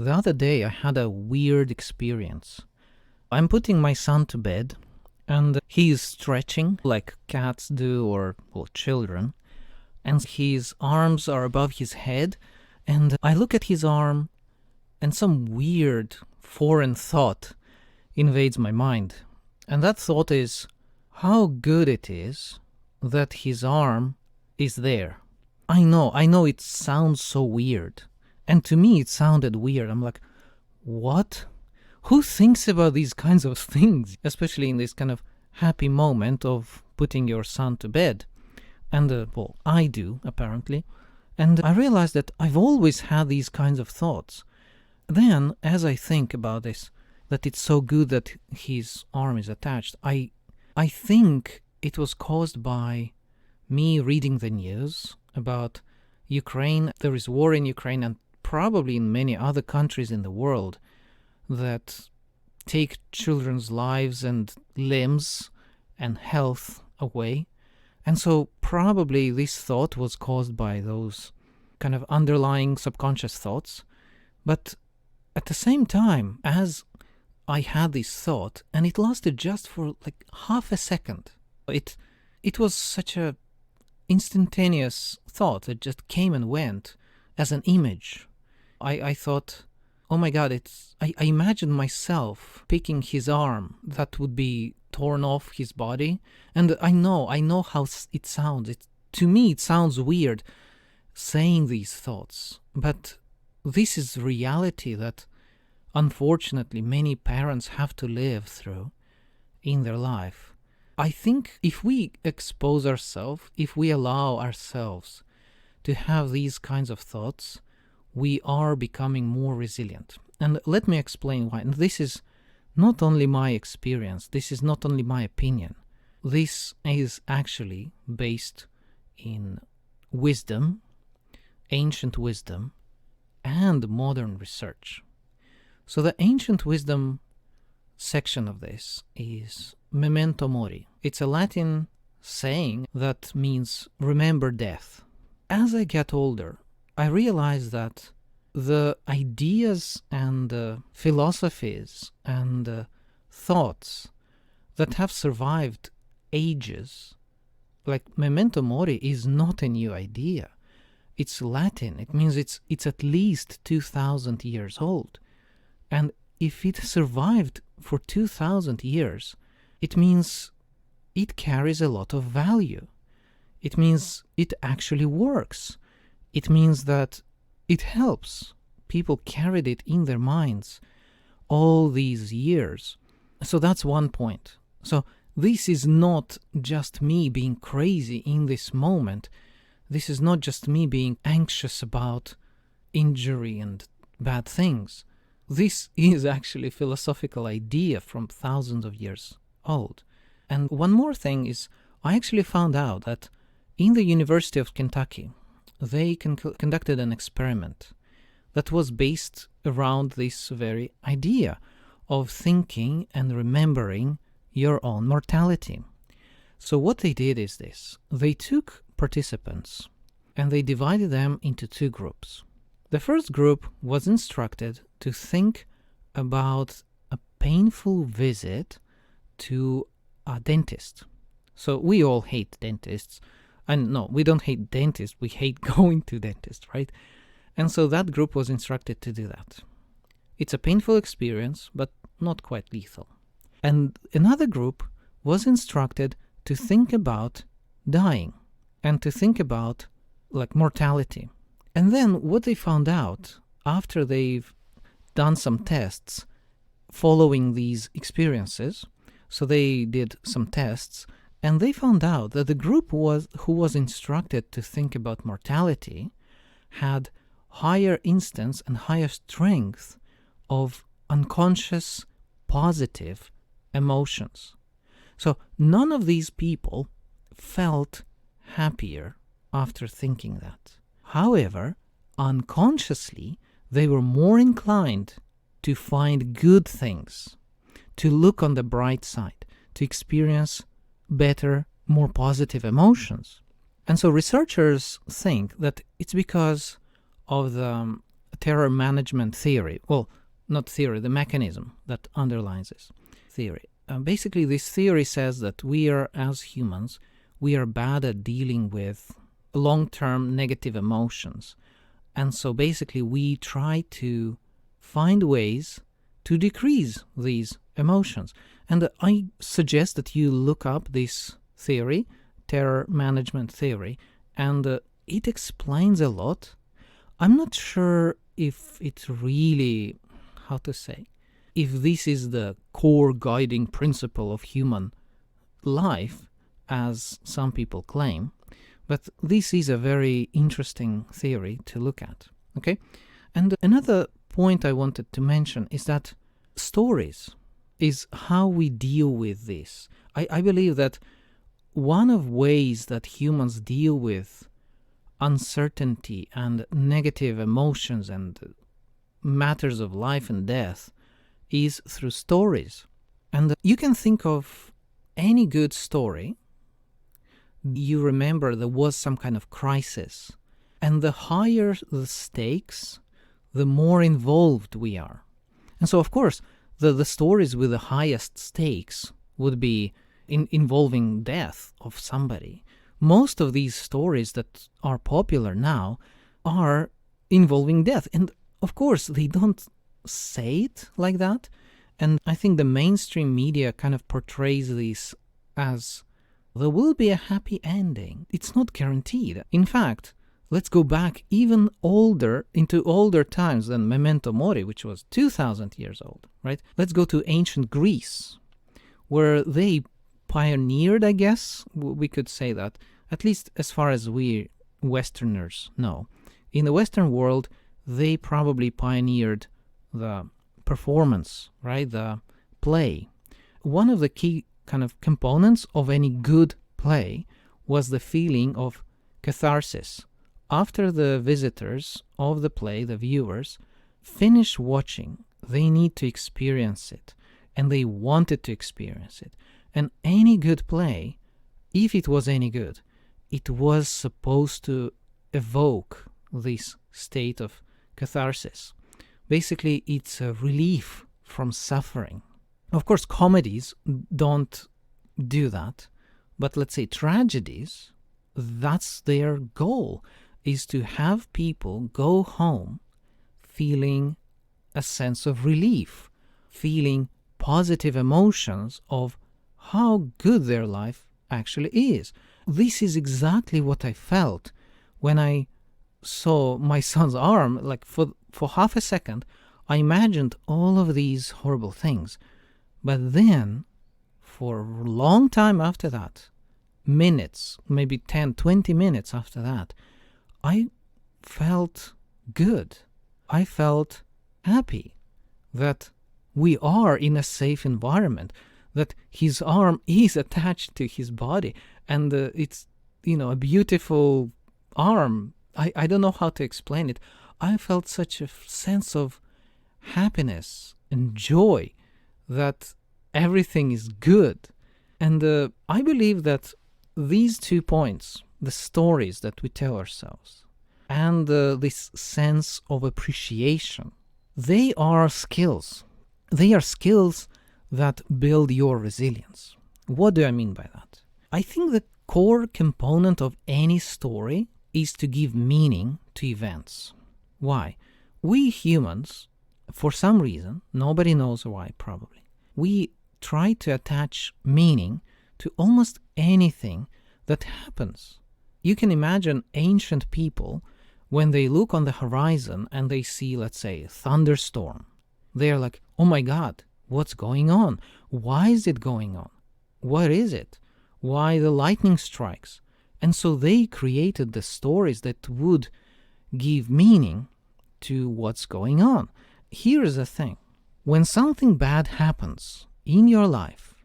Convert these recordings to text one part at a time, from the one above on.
The other day I had a weird experience. I'm putting my son to bed, and he is stretching like cats do or children, and his arms are above his head, and I look at his arm, and some weird foreign thought invades my mind. And that thought is how good it is that his arm is there. I know it sounds so weird. And to me, it sounded weird. I'm like, what? Who thinks about these kinds of things? Especially in this kind of happy moment of putting your son to bed. And, I do, apparently. And I realized that I've always had these kinds of thoughts. Then, as I think about this, that it's so good that his arm is attached, I think it was caused by me reading the news about Ukraine. There is war in Ukraine, and probably in many other countries in the world that take children's lives and limbs and health away. And so probably this thought was caused by those kind of underlying subconscious thoughts. But at the same time, as I had this thought, and it lasted just for like half a second, it was such a instantaneous thought that just came and went as an image. I thought, oh my God, I imagined myself picking his arm that would be torn off his body. And I know how it sounds. To me, it sounds weird saying these thoughts. But this is reality that unfortunately many parents have to live through in their life. I think if we expose ourselves, if we allow ourselves to have these kinds of thoughts, we are becoming more resilient. And let me explain why. And this is not only my experience, this is not only my opinion. This is actually based in wisdom, ancient wisdom, and modern research. So the ancient wisdom section of this is Memento Mori. It's a Latin saying that means remember death. As I get older, I realize that the ideas and philosophies and thoughts that have survived ages, like Memento Mori, is not a new idea. It's Latin. It means it's at least 2,000 years old. And if it survived for 2,000 years, it means it carries a lot of value. It means it actually works. It means that it helps. People carried it in their minds all these years. So that's one point. So this is not just me being crazy in this moment. This is not just me being anxious about injury and bad things. This is actually a philosophical idea from thousands of years old. And one more thing is, I actually found out that in the University of Kentucky, they conducted an experiment that was based around this very idea of thinking and remembering your own mortality. So what they did is this. They took participants and they divided them into two groups. The first group was instructed to think about a painful visit to a dentist. So we all hate dentists. And no, we don't hate dentists, we hate going to dentists, right? And so that group was instructed to do that. It's a painful experience, but not quite lethal. And another group was instructed to think about dying and to think about like mortality. And then what they found out after they've done some tests following these experiences, so they did some tests, and they found out that the group who was instructed to think about mortality had higher instance and higher strength of unconscious positive emotions. So none of these people felt happier after thinking that. However, unconsciously, they were more inclined to find good things, to look on the bright side, to experience better, more positive emotions. And so researchers think that it's because of the terror management theory. Well, not theory, the mechanism that underlines this theory. Basically, this theory says that we are, as humans, we are bad at dealing with long-term negative emotions. And so basically we try to find ways to decrease these emotions. And I suggest that you look up this theory, terror management theory, and it explains a lot. I'm not sure if it's really, how to say, if this is the core guiding principle of human life, as some people claim, but this is a very interesting theory to look at, okay? And another point I wanted to mention is that stories is how we deal with this. I believe that one of ways that humans deal with uncertainty and negative emotions and matters of life and death is through stories. And you can think of any good story. You remember there was some kind of crisis. And the higher the stakes, the more involved we are. And so, of course, the stories with the highest stakes would be involving death of somebody. Most of these stories that are popular now are involving death. And of course, they don't say it like that. And I think the mainstream media kind of portrays this as there will be a happy ending. It's not guaranteed. In fact, let's go back even into older times than Memento Mori, which was 2,000 years old, right? Let's go to ancient Greece, where they pioneered, I guess, we could say that, at least as far as we Westerners know. In the Western world, they probably pioneered the performance, right? The play. One of the key kind of components of any good play was the feeling of catharsis. After the visitors of the play, the viewers, finish watching, they need to experience it, and they wanted to experience it. And any good play, if it was any good, it was supposed to evoke this state of catharsis. Basically, it's a relief from suffering. Of course, comedies don't do that, but let's say tragedies, that's their goal, is to have people go home feeling a sense of relief, feeling positive emotions of how good their life actually is. This is exactly what I felt when I saw my son's arm. Like for half a second, I imagined all of these horrible things. But then, for a long time after that, minutes, maybe 10, 20 minutes after that, I felt good. I felt happy that we are in a safe environment, that his arm is attached to his body, and it's, a beautiful arm. I don't know how to explain it. I felt such a sense of happiness and joy that everything is good. And I believe that these 2 points, the stories that we tell ourselves, and this sense of appreciation, they are skills. They are skills that build your resilience. What do I mean by that? I think the core component of any story is to give meaning to events. Why? We humans, for some reason, nobody knows why probably, we try to attach meaning to almost anything that happens. You can imagine ancient people, when they look on the horizon and they see, let's say, a thunderstorm, they're like, oh my God, what's going on? Why is it going on? What is it? Why the lightning strikes? And so they created the stories that would give meaning to what's going on. Here's the thing. When something bad happens in your life,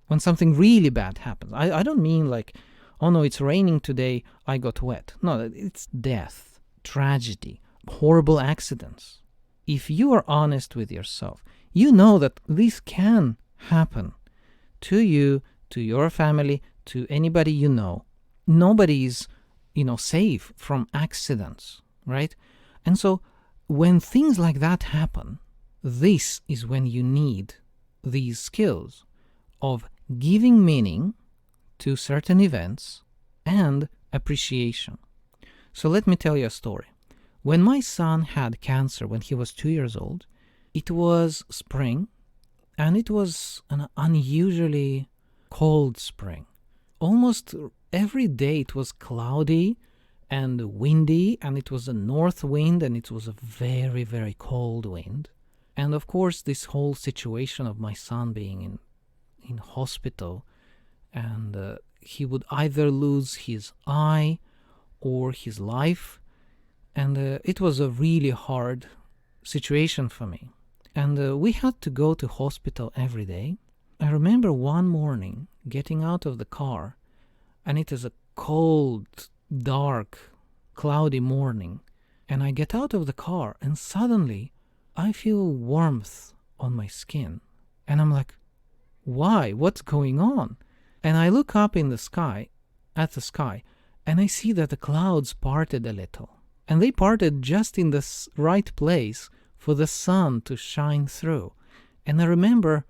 when something really bad happens, I don't mean like, oh no, it's raining today, I got wet. No, it's death, tragedy, horrible accidents. If you are honest with yourself, you know that this can happen to you, to your family, to anybody you know. Nobody is, safe from accidents, right? And so when things like that happen, this is when you need these skills of giving meaning to certain events and appreciation. So let me tell you a story. When my son had cancer when he was 2 years old, it was spring, and it was an unusually cold spring. Almost every day it was cloudy and windy, and it was a north wind, and it was a very, very cold wind. And of course, this whole situation of my son being in hospital, and he would either lose his eye or his life, and it was a really hard situation for me. And we had to go to hospital every day. I remember one morning getting out of the car, and it is a cold, dark, cloudy morning, and I get out of the car, and suddenly I feel warmth on my skin, and I'm like, why? What's going on? And I look up in the sky, and I see that the clouds parted a little, and they parted just in the right place for the sun to shine through. And I remember,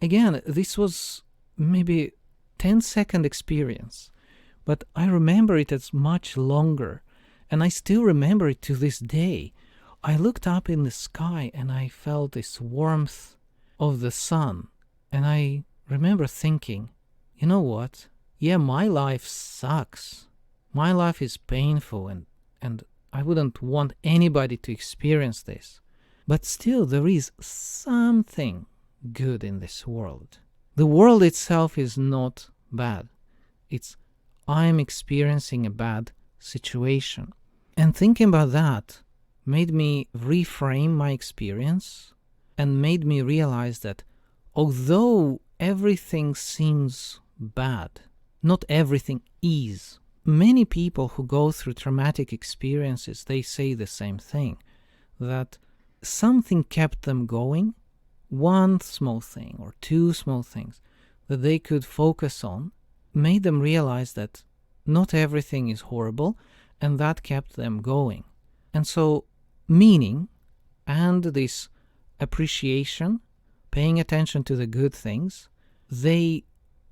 again, this was maybe 10-second experience, but I remember it as much longer, and I still remember it to this day. I looked up in the sky and I felt this warmth of the sun, and I remember thinking, you know what? Yeah, my life sucks. My life is painful, and I wouldn't want anybody to experience this. But still, there is something good in this world. The world itself is not bad. It's I'm experiencing a bad situation. And thinking about that made me reframe my experience and made me realize that although everything seems bad, not everything is. Many people who go through traumatic experiences, they say the same thing, that something kept them going, one small thing or two small things that they could focus on, made them realize that not everything is horrible, and that kept them going. And so meaning and this appreciation, paying attention to the good things, they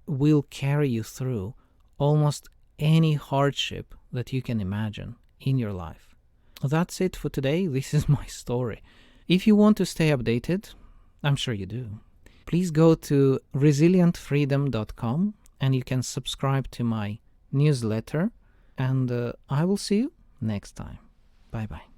will carry you through almost any hardship that you can imagine in your life. That's it for today. This is my story. If you want to stay updated, I'm sure you do, please go to resilientfreedom.com and you can subscribe to my newsletter, and I will see you next time. Bye-bye.